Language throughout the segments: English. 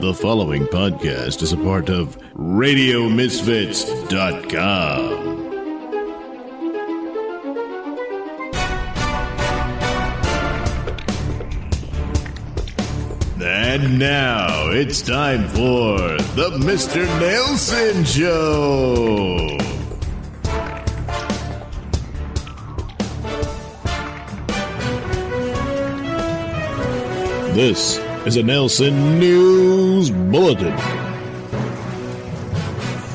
The following podcast is a part of RadioMisfits.com. And now it's time for the Mr. Nailsin Show. This is a Nailsin News Bulletin.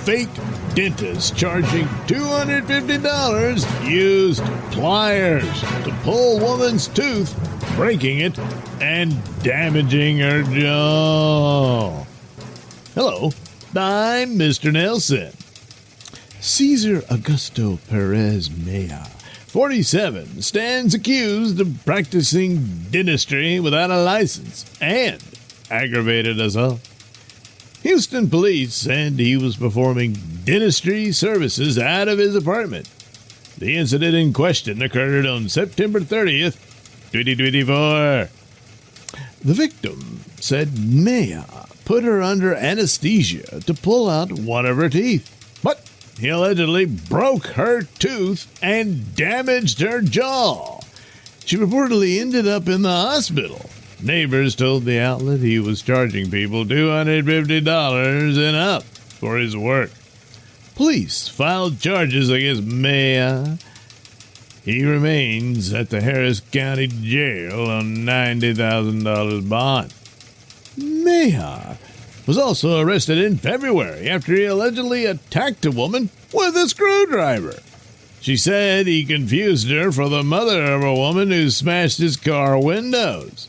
Fake dentist charging $250 used pliers to pull woman's tooth, breaking it and damaging her jaw. Hello, I'm Mr. Nailsin. Cesar Augusto Perez Maya, 47, stands accused of practicing dentistry without a license and aggravated assault. Houston police said he was performing dentistry services out of his apartment. The incident in question occurred on September 30th, 2024. The victim said Maya put her under anesthesia to pull out one of her teeth, but he allegedly broke her tooth and damaged her jaw. She reportedly ended up in the hospital. Neighbors told the outlet he was charging people $250 and up for his work. Police filed charges against Maya. He remains at the Harris County Jail on $90,000 bond. Maya was also arrested in February after he allegedly attacked a woman with a screwdriver. She said he confused her for the mother of a woman who smashed his car windows.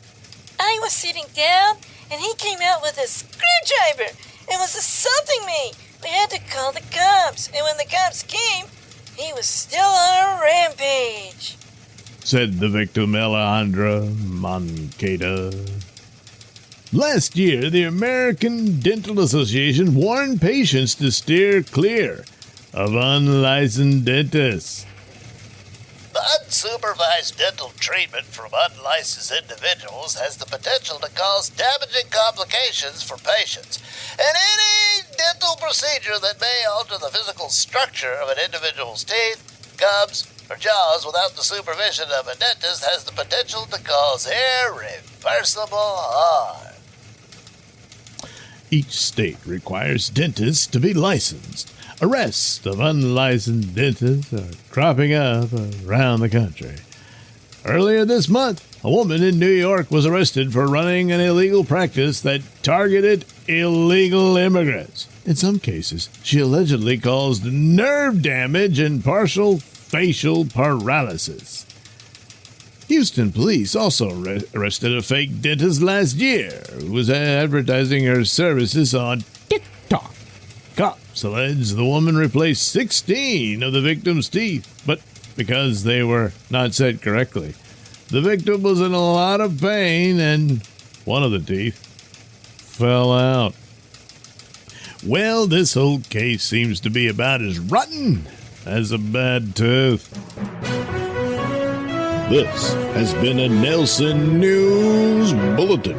I was sitting down, and he came out with a screwdriver and was assaulting me. We had to call the cops, and when the cops came, he was still on a rampage, said the victim Alejandra Moncada. Last year, the American Dental Association warned patients to steer clear of unlicensed dentists. Unsupervised dental treatment from unlicensed individuals has the potential to cause damaging complications for patients, and any dental procedure that may alter the physical structure of an individual's teeth, gums, or jaws without the supervision of a dentist has the potential to cause irreversible harm. Each state requires dentists to be licensed. Arrests of unlicensed dentists are cropping up around the country. Earlier this month, a woman in New York was arrested for running an illegal practice that targeted illegal immigrants. In some cases, she allegedly caused nerve damage and partial facial paralysis. Houston police also arrested a fake dentist last year who was advertising her services on TikTok. Cops allege the woman replaced 16 of the victim's teeth, but because they were not set correctly, the victim was in a lot of pain and one of the teeth fell out. Well, this whole case seems to be about as rotten as a bad tooth. This has been a Nailsin News Bulletin.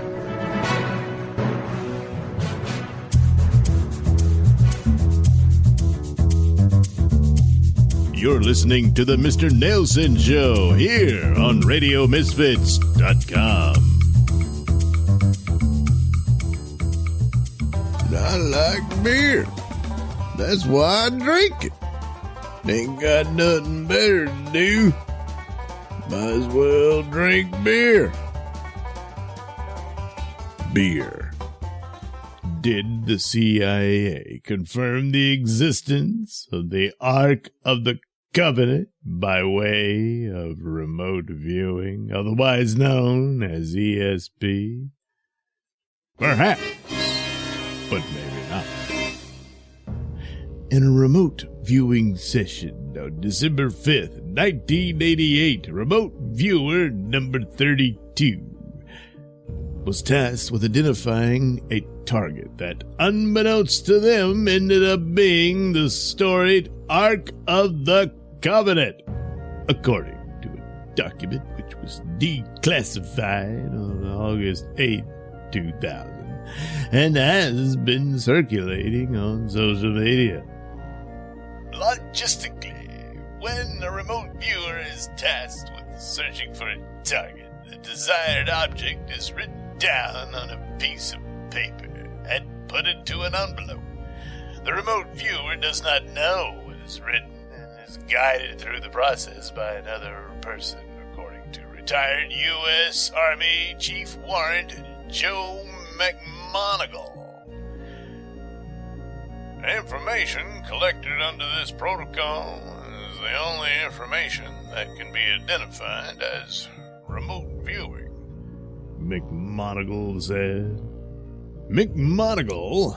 You're listening to the Mr. Nailsin Show here on RadioMisfits.com. I like beer. That's why I drink it. Ain't got nothing better to do. Might as well drink beer. Beer. Did the CIA confirm the existence of the Ark of the Covenant by way of remote viewing, otherwise known as ESP? Perhaps, but maybe not. In a remote viewing session on December 5th, 1988, remote viewer number 32 was tasked with identifying a target that, unbeknownst to them, ended up being the storied Ark of the Covenant, according to a document which was declassified on August 8, 2000. and has been circulating on social media. Logistically, when a remote viewer is tasked with searching for a target, the desired object is written down on a piece of paper and put into an envelope. The remote viewer does not know what is written and is guided through the process by another person, according to retired U.S. Army Chief Warrant Joe McMoneagle. Information collected under this protocol is the only information that can be identified as remote viewing, McMoneagle said. McMoneagle,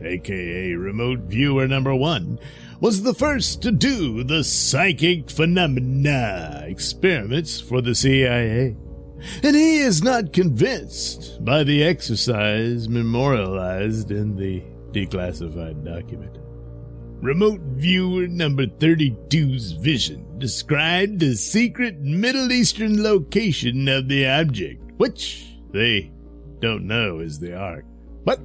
a.k.a. Remote Viewer Number 1, was the first to do the psychic phenomena experiments for the CIA. And he is not convinced by the exercise memorialized in the declassified document. Remote Viewer Number 32's vision described the secret Middle Eastern location of the object, which they don't know is the Ark. But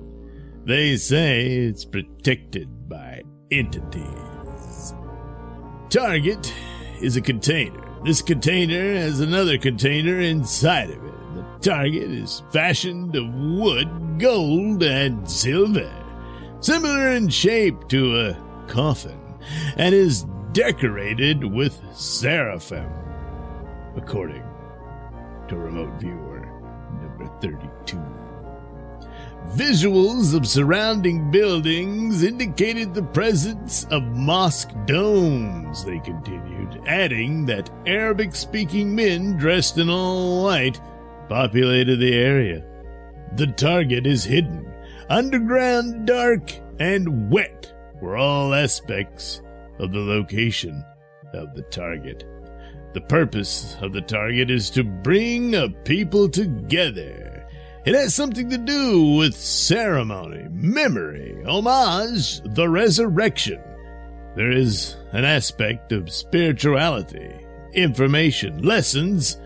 they say it's protected by entities. Target is a container. This container has another container inside of it. The target is fashioned of wood, gold, and silver, similar in shape to a coffin, and is decorated with seraphim, according to Remote Viewer Number 32. Visuals of surrounding buildings indicated the presence of mosque domes, they continued, adding that Arabic-speaking men dressed in all white populated the area. The target is hidden, underground, dark, and wet were all aspects of the location of the target. The purpose of the target is to bring a people together. It has something to do with ceremony, memory, homage, the resurrection. There is an aspect of spirituality, information, lessons,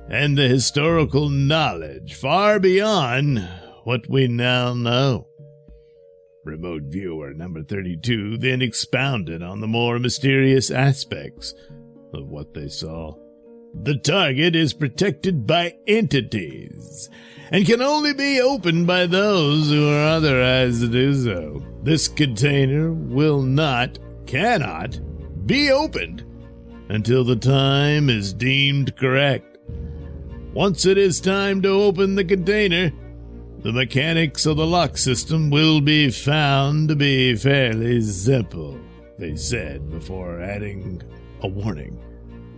and the historical knowledge far beyond what we now know. Remote Viewer Number 32 then expounded on the more mysterious aspects of what they saw. The target is protected by entities and can only be opened by those who are authorized to do so. This container cannot be opened until the time is deemed correct. Once it is time to open the container, the mechanics of the lock system will be found to be fairly simple, they said, before adding a warning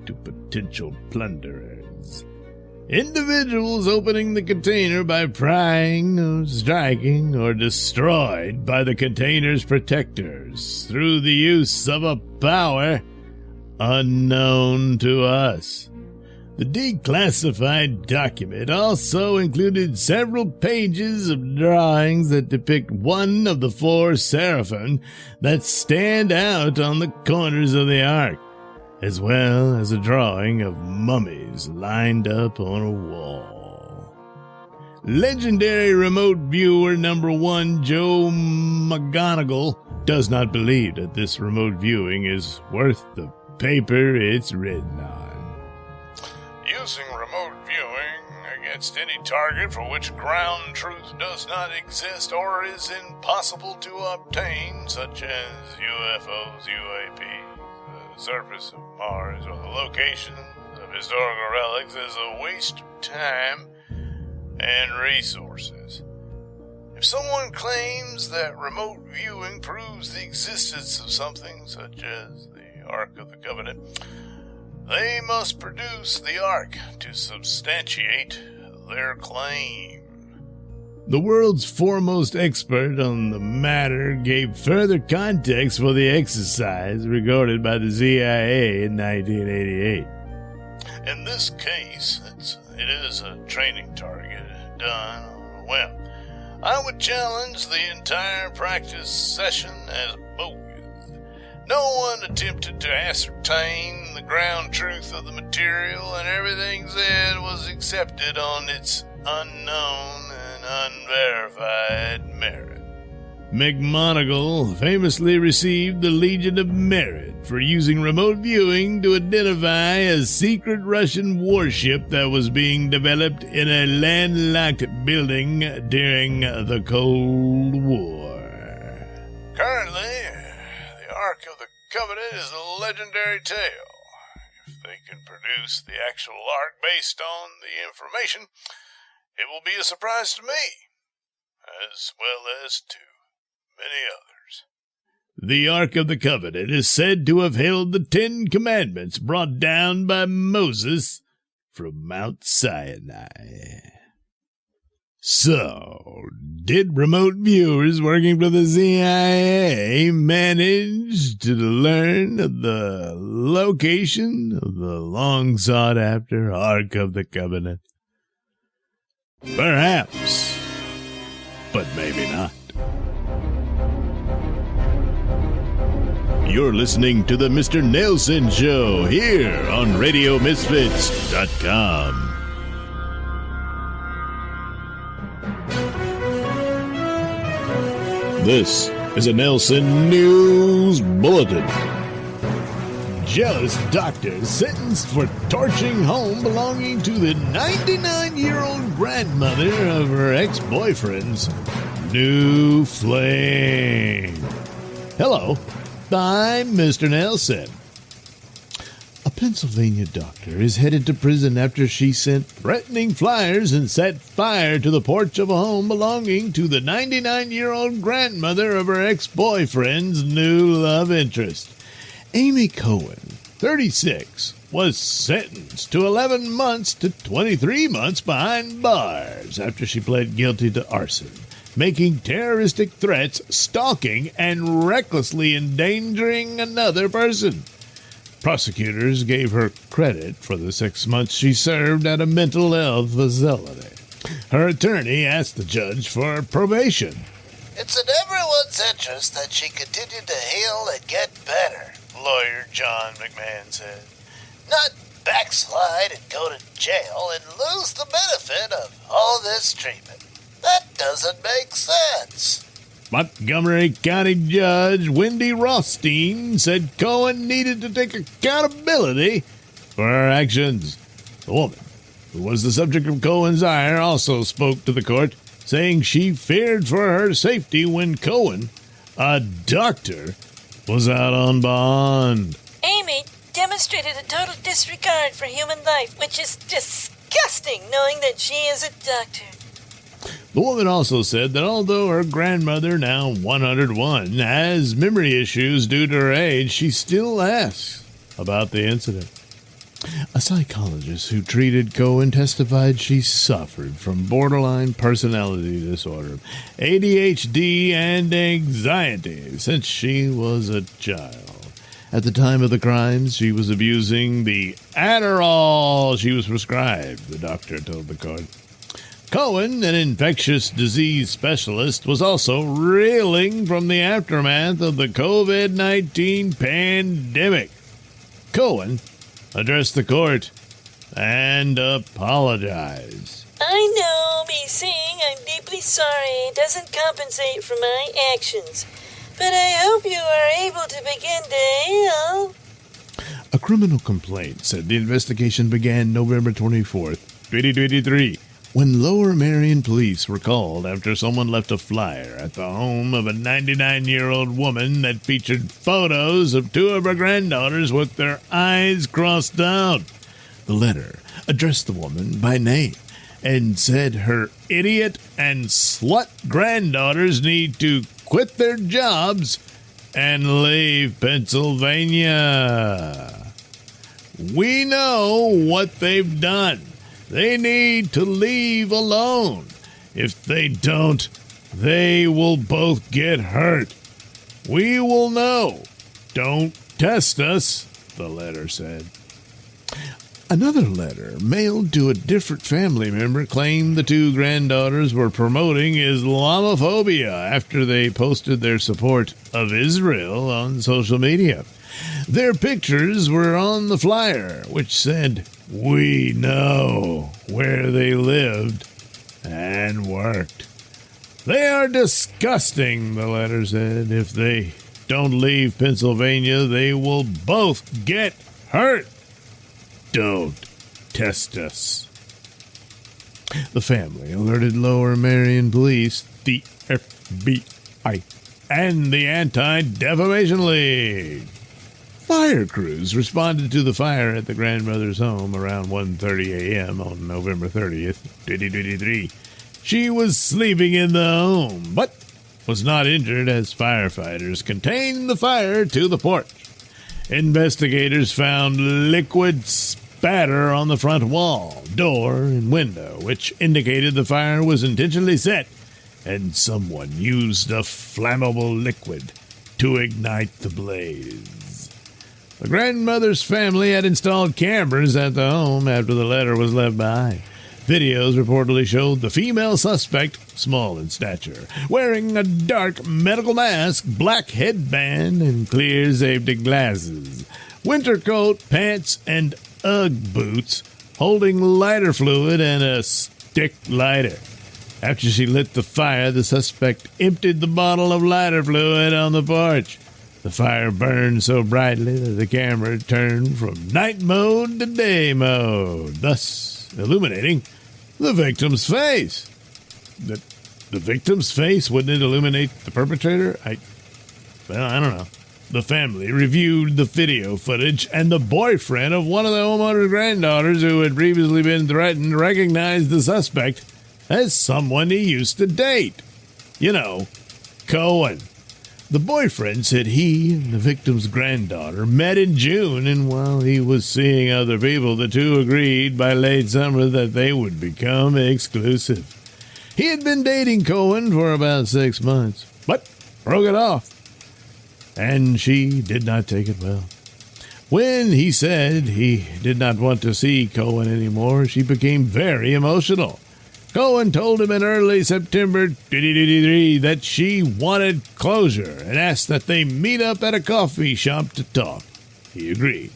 to potential plunderers. Individuals opening the container by prying or striking or destroyed by the container's protectors through the use of a power unknown to us. The declassified document also included several pages of drawings that depict one of the 4 seraphim that stand out on the corners of the Ark, as well as a drawing of mummies lined up on a wall. Legendary Remote Viewer Number 1 Joe McGonigal does not believe that this remote viewing is worth the paper it's written on. Using remote viewing against any target for which ground truth does not exist or is impossible to obtain, such as UFOs, UAPs, the surface of Mars, or the location of historical relics, is a waste of time and resources. If someone claims that remote viewing proves the existence of something such as the Ark of the Covenant, they must produce the Ark to substantiate their claim. The world's foremost expert on the matter gave further context for the exercise recorded by the CIA in 1988. In this case, it is a training target done on a whim. I would challenge the entire practice session as bogus. No one attempted to ascertain the ground truth of the material, and everything said was accepted on its unknown and unverified merit. McMonagall famously received the Legion of Merit for using remote viewing to identify a secret Russian warship that was being developed in a landlocked building during the Cold War. Currently, the Ark of the Covenant is a legendary tale. If they can produce the actual Ark based on the information, it will be a surprise to me, as well as to many others. The Ark of the Covenant is said to have held the 10 Commandments brought down by Moses from Mount Sinai. So, did remote viewers working for the CIA manage to learn the location of the long-sought-after Ark of the Covenant? Perhaps, but maybe not. You're listening to the Mr. Nailsin Show here on RadioMisfits.com. This is a Nailsin News Bulletin. Jealous doctor sentenced for torching home belonging to the 99-year-old grandmother of her ex-boyfriend's new flame. Hello. I'm Mr. Nailsin. A Pennsylvania doctor is headed to prison after she sent threatening flyers and set fire to the porch of a home belonging to the 99-year-old grandmother of her ex-boyfriend's new love interest. Amy Cohen, 36, was sentenced to 11 months to 23 months behind bars after she pled guilty to arson, making terroristic threats, stalking, and recklessly endangering another person. Prosecutors gave her credit for the 6 months she served at a mental health facility. Her attorney asked the judge for probation. It's in everyone's interest that she continue to heal and get better, Lawyer John McMahon said. not backslide and go to jail and lose the benefit of all this treatment. That doesn't make sense. Montgomery County Judge Wendy Rothstein said Cohen needed to take accountability for her actions. The woman, who was the subject of Cohen's ire, also spoke to the court, saying she feared for her safety when Cohen, a doctor, was out on bond. Amy demonstrated a total disregard for human life, which is disgusting, knowing that she is a doctor. The woman also said that although her grandmother, now 101, has memory issues due to her age, she still asks about the incident. A psychologist who treated Cohen testified she suffered from borderline personality disorder, ADHD, and anxiety since she was a child. At the time of the crimes, she was abusing the Adderall she was prescribed, the doctor told the court. Cohen, an infectious disease specialist, was also reeling from the aftermath of the COVID-19 pandemic. Cohen addressed the court and apologized. I know me saying I'm deeply sorry doesn't compensate for my actions, but I hope you are able to begin to heal. A criminal complaint said the investigation began November 24th, 2023, when Lower Merion police were called after someone left a flyer at the home of a 99-year-old woman that featured photos of two of her granddaughters with their eyes crossed out. The letter addressed the woman by name and said her idiot and slut granddaughters need to quit their jobs and leave Pennsylvania. We know what they've done. They need to leave alone. If they don't, they will both get hurt. We will know. Don't test us, the letter said. Another letter, mailed to a different family member, claimed the two granddaughters were promoting Islamophobia after they posted their support of Israel on social media. Their pictures were on the flyer, which said, "We know where they lived and worked. They are disgusting, the letter said. If they don't leave Pennsylvania, they will both get hurt. Don't test us. The family alerted Lower Merion Police, the FBI, and the Anti-Defamation League. Fire crews responded to the fire at the grandmother's home around 1:30 a.m. on November 30th, 2023. She was sleeping in the home, but was not injured as firefighters contained the fire to the porch. Investigators found liquid spatter on the front wall, door, and window, which indicated the fire was intentionally set, and someone used a flammable liquid to ignite the blaze. The grandmother's family had installed cameras at the home after the letter was left behind. Videos reportedly showed the female suspect, small in stature, wearing a dark medical mask, black headband, and clear safety glasses, winter coat, pants, and Ugg boots, holding lighter fluid and a stick lighter. After she lit the fire, the suspect emptied the bottle of lighter fluid on the porch. The fire burned so brightly that the camera turned from night mode to day mode, thus illuminating the victim's face. The victim's face? Wouldn't it illuminate the perpetrator? I don't know. The family reviewed the video footage, and the boyfriend of one of the homeowner's granddaughters, who had previously been threatened, recognized the suspect as someone he used to date. You know, Cohen. The boyfriend said he and the victim's granddaughter met in June, and while he was seeing other people, the two agreed by late summer that they would become exclusive. He had been dating Cohen for about 6 months, but broke it off, and she did not take it well. When he said he did not want to see Cohen anymore, she became very emotional. Cohen told him in early September 2023 that she wanted closure and asked that they meet up at a coffee shop to talk. He agreed.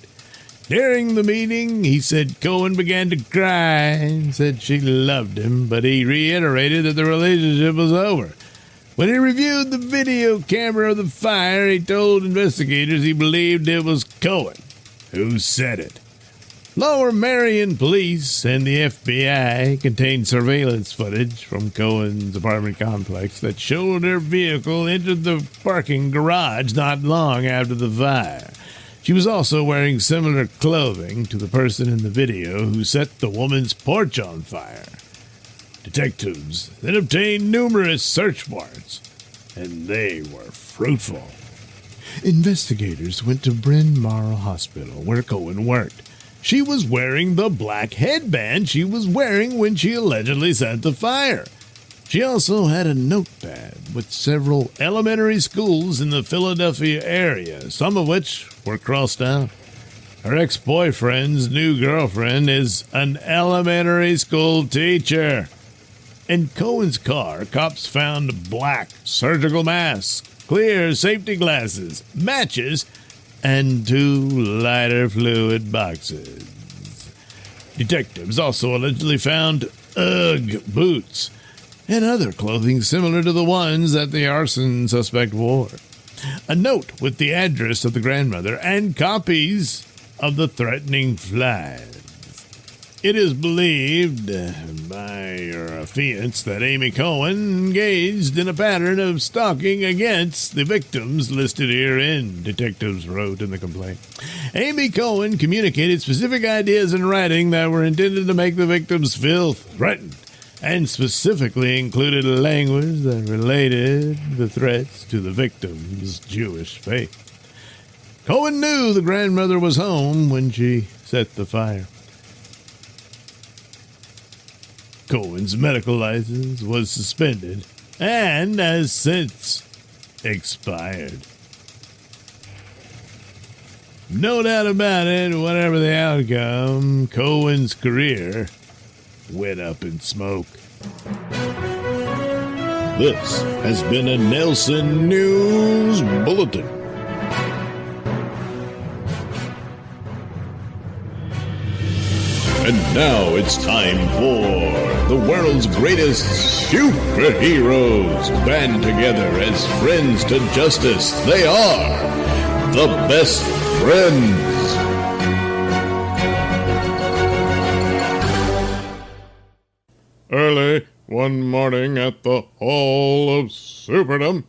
During the meeting, he said Cohen began to cry and said she loved him, but he reiterated that the relationship was over. When he reviewed the video camera of the fire, he told investigators he believed it was Cohen who said it. Lower Merion Police and the FBI contained surveillance footage from Cohen's apartment complex that showed her vehicle entered the parking garage not long after the fire. She was also wearing similar clothing to the person in the video who set the woman's porch on fire. Detectives then obtained numerous search warrants, and they were fruitful. Investigators went to Bryn Mawr Hospital, where Cohen worked. She was wearing the black headband she was wearing when she allegedly set the fire. She also had a notepad with several elementary schools in the Philadelphia area, some of which were crossed out. Her ex-boyfriend's new girlfriend is an elementary school teacher. In Cohen's car, cops found a black surgical mask, clear safety glasses, matches, and 2 lighter fluid boxes. Detectives also allegedly found Ugg boots and other clothing similar to the ones that the arson suspect wore. A note with the address of the grandmother and copies of the threatening flyers. It is believed by her affiants that Amy Cohen engaged in a pattern of stalking against the victims listed herein, detectives wrote in the complaint. Amy Cohen communicated specific ideas in writing that were intended to make the victims feel threatened, and specifically included language that related the threats to the victims' Jewish faith. Cohen knew the grandmother was home when she set the fire. Cohen's medical license was suspended and has since expired. No doubt about it, whatever the outcome, Cohen's career went up in smoke. This has been a Nailsin News Bulletin. And now it's time for the world's greatest superheroes, band together as friends to justice. They are the Best Friends. Early one morning at the Hall of Superdom.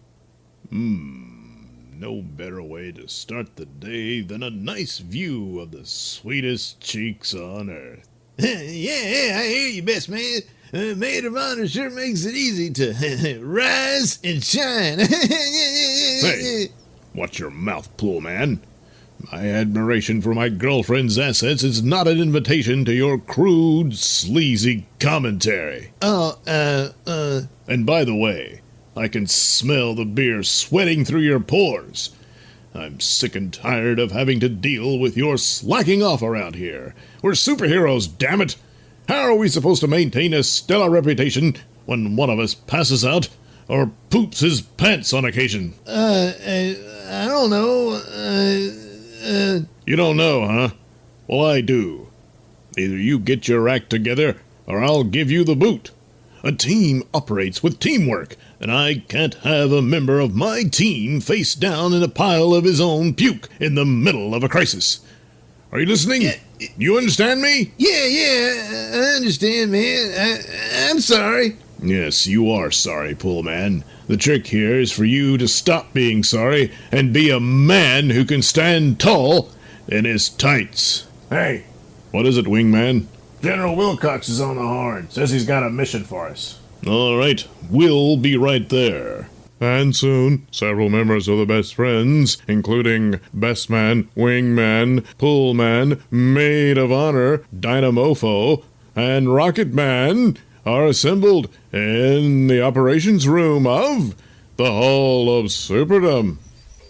No better way to start the day than a nice view of the sweetest cheeks on earth. Yeah, I hear you, best man. Maid of honor sure makes it easy to rise and shine. Hey, watch your mouth, Pool Man. My admiration for my girlfriend's assets is not an invitation to your crude, sleazy commentary. And by the way, I can smell the beer sweating through your pores. I'm sick and tired of having to deal with your slacking off around here. We're superheroes, damn it! How are we supposed to maintain a stellar reputation when one of us passes out or poops his pants on occasion? I don't know. You don't know, huh? Well, I do. Either you get your act together, or I'll give you the boot. A team operates with teamwork, and I can't have a member of my team face down in a pile of his own puke in the middle of a crisis. Are you listening? You understand me? Yeah, I understand, man. I'm sorry. Yes, you are sorry, Pool Man. The trick here is for you to stop being sorry and be a man who can stand tall in his tights. Hey, what is it, Wingman? General Wilcox is on the horn. Says he's got a mission for us. All right, we'll be right there. And soon, several members of the Best Friends, including Best Man, Wingman, Pool Man, Maid of Honor, Dynamofo, and Rocket Man, are assembled in the operations room of the Hall of Superdom.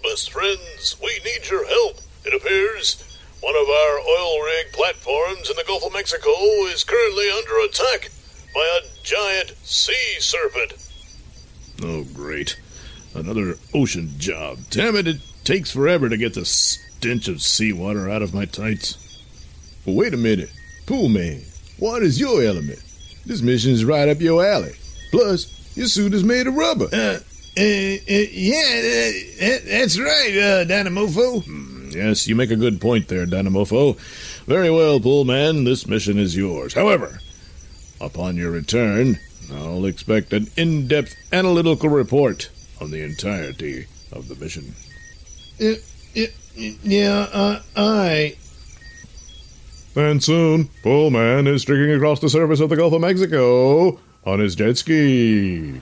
Best Friends, we need your help. It appears one of our oil rig platforms in the Gulf of Mexico is currently under attack by a giant sea serpent. Oh, great. Another ocean job. Damn it, it takes forever to get the stench of seawater out of my tights. Well, wait a minute. Pool Man, what is your element? This mission's right up your alley. Plus, your suit is made of rubber. Yeah, that's right, Dynamofo. Yes, you make a good point there, Dynamofo. Very well, Pool Man, this mission is yours. However, upon your return, I'll expect an in-depth analytical report on the entirety of the mission. All right. And soon, Pool Man is streaking across the surface of the Gulf of Mexico on his jet ski.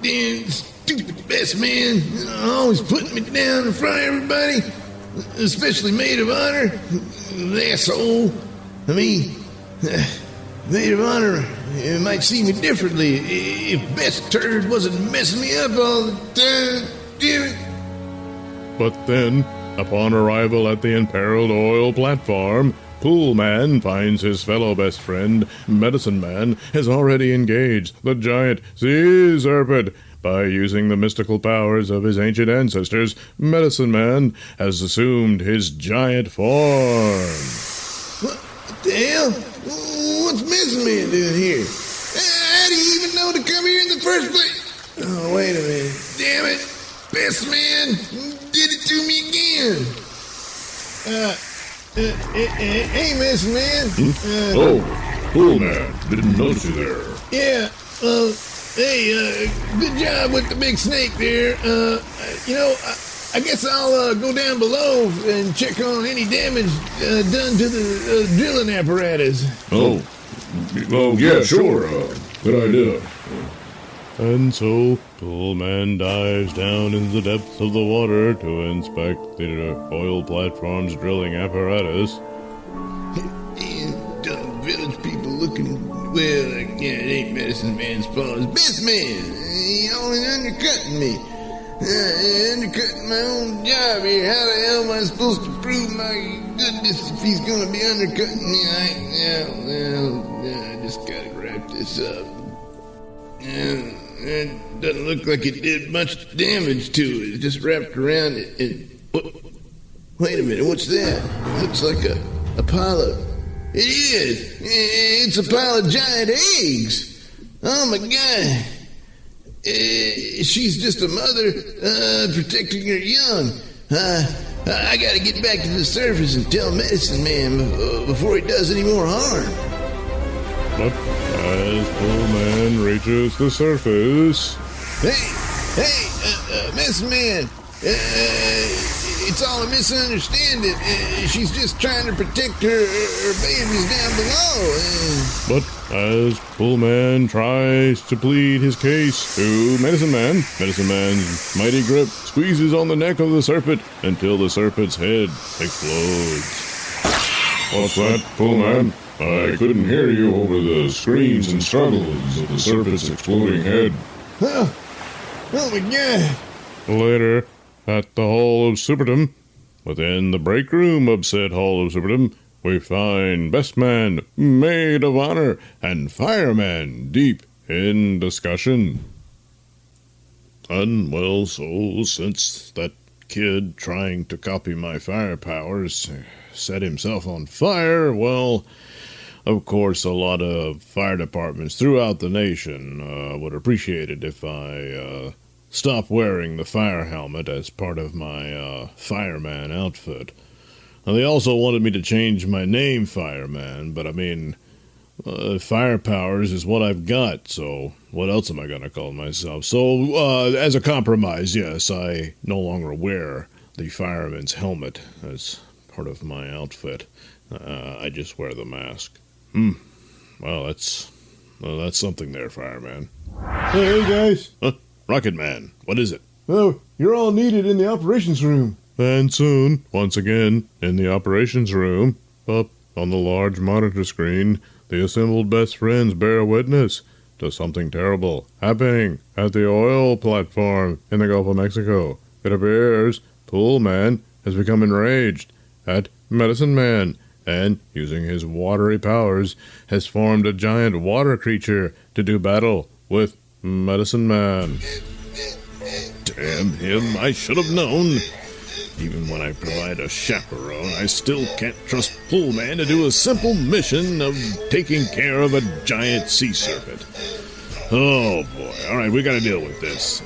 Damn stupid best man. Always putting me down in front of everybody. Especially Maid of Honor. Asshole. I mean, Maid of Honor might see me differently if Best Turd wasn't messing me up all the time. Damn it. But then, upon arrival at the imperiled oil platform, Pool Man finds his fellow best friend, Medicine Man, has already engaged the giant sea serpent. By using the mystical powers of his ancient ancestors, Medicine Man has assumed his giant form. What the hell? What's Medicine Man doing here? How do you even know to come here in the first place? Oh, wait a minute. Damn it. Best Man did it to me again. Hey, Medicine Man. Oh, Pool Man, didn't notice you there. Yeah, hey, good job with the big snake there. I guess I'll go down below and check on any damage done to the drilling apparatus. Oh, yeah, sure. Good idea. And so, Pool Man dives down into the depths of the water to inspect the oil platform's drilling apparatus. Damn, dumb village people looking, well, it ain't Medicine Man's fault. It's Best Man. He only undercutting me. Undercutting my own job here. How the hell am I supposed to prove my goodness if he's going to be undercutting me? I just got to wrap this up. It doesn't look like it did much damage to it. It just wrapped around it. Wait a minute, what's that? It looks like a pile of It is. It's a pile of giant eggs. Oh my God. She's just a mother protecting her young. I gotta get back to the surface and tell Medicine Man before he does any more harm. But as Pool Man reaches the surface... Hey, Medicine Man. It's all a misunderstanding. She's just trying to protect her babies down below. But as Pool Man tries to plead his case to Medicine Man's mighty grip squeezes on the neck of the serpent until the serpent's head explodes. What's that, Pool Man? I couldn't hear you over the screams and struggles of the serpent's exploding head. Oh my God. Later, at the Hall of Superdom, within the break room of said Hall of Superdom, we find Best Man, Maid of Honor, and Fireman deep in discussion. And, well, so since that kid trying to copy my fire powers set himself on fire, well, of course, a lot of fire departments throughout the nation would appreciate it if I stop wearing the fire helmet as part of my fireman outfit. And they also wanted me to change my name, Fireman, but I mean, fire powers is what I've got, so what else am I going to call myself? So, as a compromise, yes, I no longer wear the fireman's helmet as part of my outfit. I just wear the mask. Well, that's something there, Fireman. Hey, guys. Huh? Rocket Man, what is it? Oh, you're all needed in the operations room. And soon, once again, in the operations room, up on the large monitor screen, the assembled best friends bear witness to something terrible happening at the oil platform in the Gulf of Mexico. It appears Pool Man has become enraged at Medicine Man and, using his watery powers, has formed a giant water creature to do battle with Medicine Man. Damn him, I should have known. Even when I provide a chaperone, I still can't trust Pool Man to do a simple mission of taking care of a giant sea serpent. Oh boy, alright, we gotta deal with this.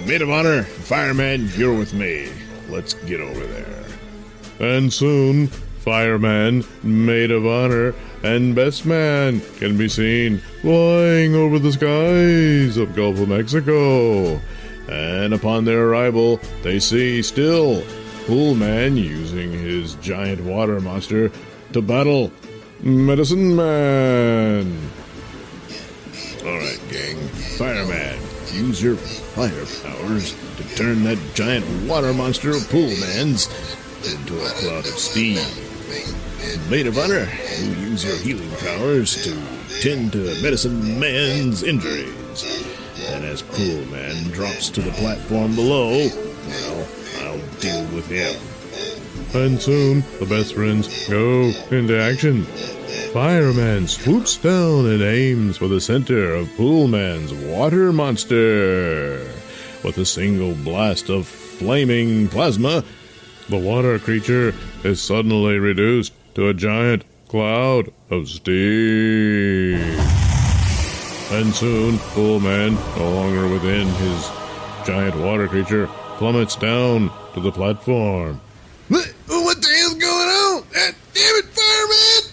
Maid of Honor, Fireman, you're with me. Let's get over there. And soon, Fireman, Maid of Honor, and Best Man can be seen flying over the skies of Gulf of Mexico. And upon their arrival, they see still Pool Man using his giant water monster to battle Medicine Man. Alright, gang. Fireman, use your fire powers to turn that giant water monster of Pool Man's into a cloud of steam. Maid of Honor, you use your healing powers to tend to Medicine Man's injuries. And as Pool Man drops to the platform below, well, I'll deal with him. And soon, the best friends go into action. Fireman swoops down and aims for the center of Pool Man's water monster. With a single blast of flaming plasma, the water creature is suddenly reduced to a giant cloud of steam. And soon, Pool Man, no longer within his giant water creature, plummets down to the platform. What the hell's going on? Damn it, Fireman!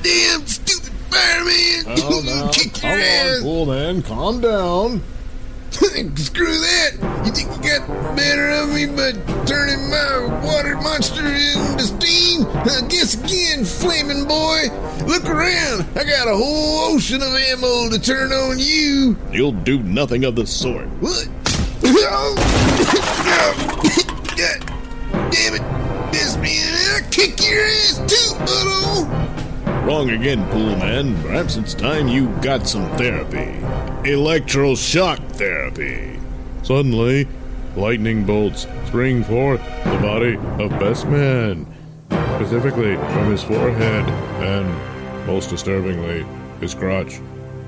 Damn stupid Fireman! Kick your ass! Pool Man, calm down. Screw that! You think you got the better of me by turning my water monster into steam? Guess again, flaming boy. Look around. I got a whole ocean of ammo to turn on you. You'll do nothing of the sort. What? Damn it! This man, I'll kick your ass too, butthole! Wrong again, Pool Man. Perhaps it's time you got some therapy. Electroshock therapy. Suddenly, lightning bolts spring forth the body of Best Man, specifically from his forehead and, most disturbingly, his crotch.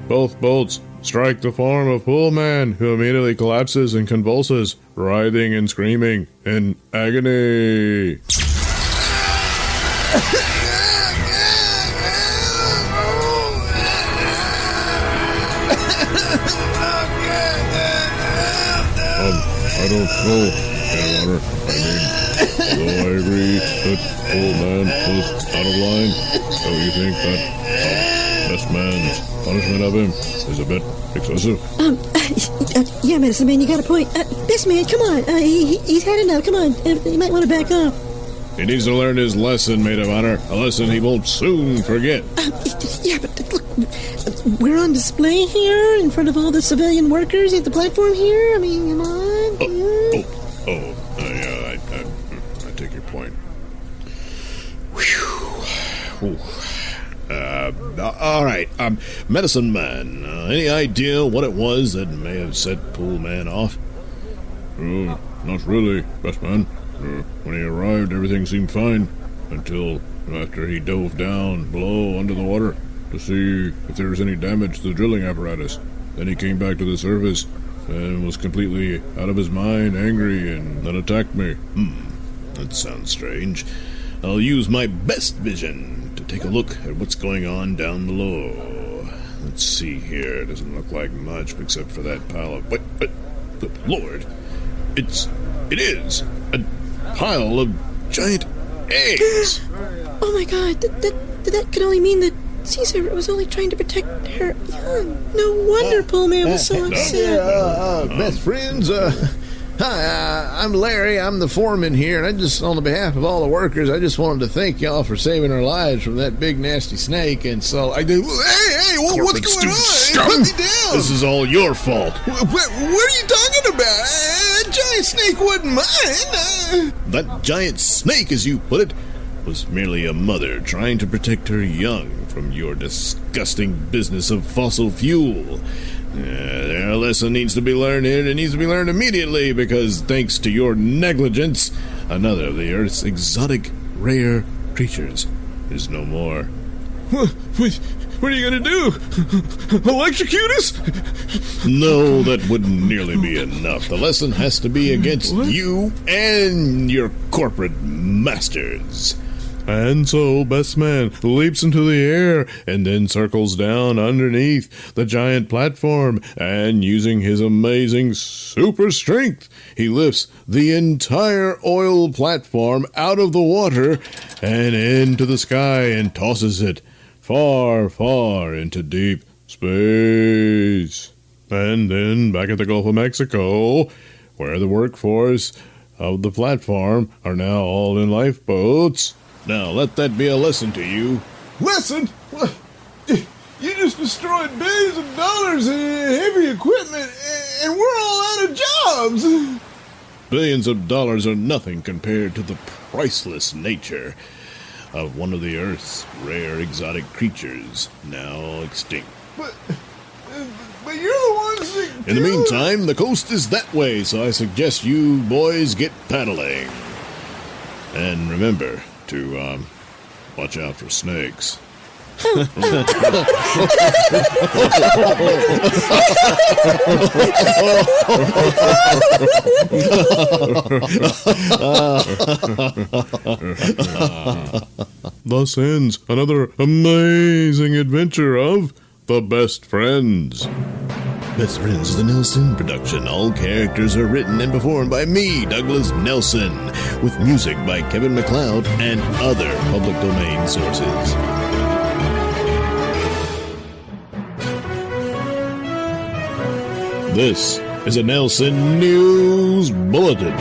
Both bolts strike the form of Pool Man, who immediately collapses and convulses, writhing and screaming in agony. I don't know, Your Honor. Although I agree that Pool Man was out of line, don't you think that Best Man's punishment of him is a bit excessive? Yeah, Medicine Man, you got a point. Best Man, come on. He's had enough. Come on. You might want to back off. He needs to learn his lesson, Maid of Honor. A lesson he won't soon forget. Yeah, but look, we're on display here in front of all the civilian workers at the platform here. I mean, come on. I take your point. Whew. All right. Medicine Man, any idea what it was that may have set Pool Man off? Not really, Best Man. When he arrived, everything seemed fine, until after he dove down below under the water to see if there was any damage to the drilling apparatus. Then he came back to the surface and was completely out of his mind, angry, and then attacked me. That sounds strange. I'll use my best vision to take a look at what's going on down below. Let's see here. It doesn't look like much except for that pile of... But good Lord. It is a pile of giant eggs. Oh my God, that could only mean that Caesar was only trying to protect her young. No wonder Pool Man was so upset. Best friends, hi, I'm Larry. I'm the foreman here, and I just, on the behalf of all the workers, I just wanted to thank y'all for saving our lives from that big nasty snake. And so I did. Hey, what's going on? Put me down. This is all your fault. What are you talking about? That giant snake wasn't mine. That giant snake, as you put it, was merely a mother trying to protect her young from your disgusting business of fossil fuel. Their lesson needs to be learned here, and it needs to be learned immediately, because thanks to your negligence, another of the Earth's exotic, rare creatures is no more. What are you gonna do? Electrocute us? No, that wouldn't nearly be enough. The lesson has to be against you and your corporate masters. And so, Best Man leaps into the air and then circles down underneath the giant platform, and using his amazing super strength, he lifts the entire oil platform out of the water and into the sky and tosses it far, far into deep space. And then back at the Gulf of Mexico, where the workforce of the platform are now all in lifeboats. Now, let that be a lesson to you. Lesson? What? You just destroyed billions of dollars in heavy equipment, and we're all out of jobs. Billions of dollars are nothing compared to the priceless nature of one of the Earth's rare exotic creatures, now extinct. But you're the ones that... In the meantime, the coast is that way, so I suggest you boys get paddling. And remember to, watch out for snakes. Thus ends another amazing adventure of The Best Friends. Best Friends is a Nailsin production. All characters are written and performed by me, Douglas Nailsin, with music by Kevin MacLeod and other public domain sources. This is a Nailsin News Bulletin.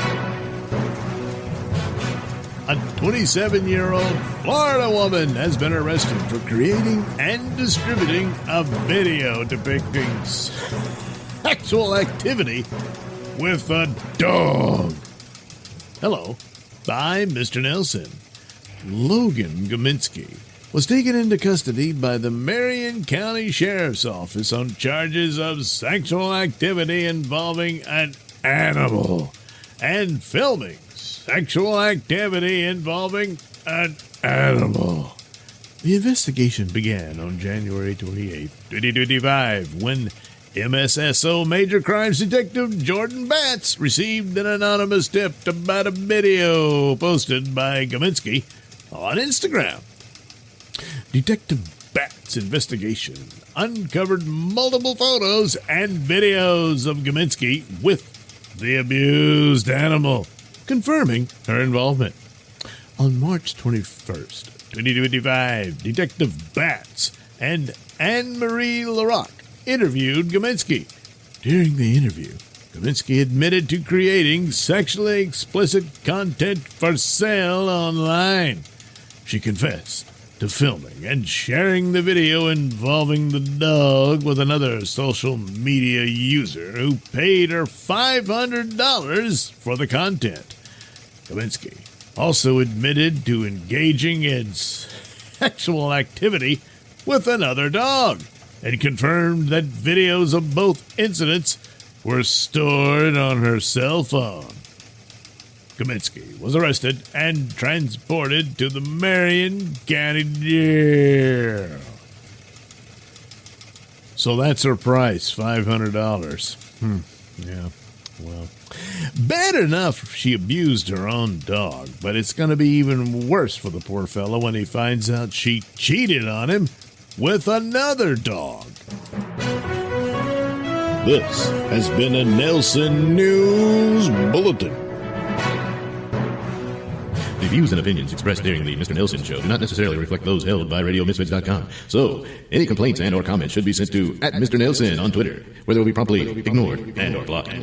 A 27-year-old Florida woman has been arrested for creating and distributing a video depicting sexual activity with a dog. Hello, I'm Mr. Nailsin. Logan Gominski was taken into custody by the Marion County Sheriff's Office on charges of sexual activity involving an animal and filming sexual activity involving an animal. The investigation began on January 28, 2025, when MSSO Major Crimes Detective Jordan Batts received an anonymous tip about a video posted by Kaminsky on Instagram. Detective Batts' investigation uncovered multiple photos and videos of Kaminsky with the abused animal, confirming her involvement. On March 21st, 2025, Detective Batts and Anne-Marie Larocque interviewed Kaminsky. During the interview, Kaminsky admitted to creating sexually explicit content for sale online. She confessed to filming and sharing the video involving the dog with another social media user who paid her $500 for the content. Kaminsky also admitted to engaging in sexual activity with another dog and confirmed that videos of both incidents were stored on her cell phone. Kaminsky was arrested and transported to the Marion County Jail. So that's her price, $500. Yeah, well, bad enough she abused her own dog, but it's going to be even worse for the poor fellow when he finds out she cheated on him with another dog. This has been a Nailsin News Bulletin. The views and opinions expressed during the Mr. Nailsin Show do not necessarily reflect those held by RadioMisfits.com. So, any complaints and or comments should be sent to @Mr. Nailsin on Twitter, where they will be promptly ignored and or blocked.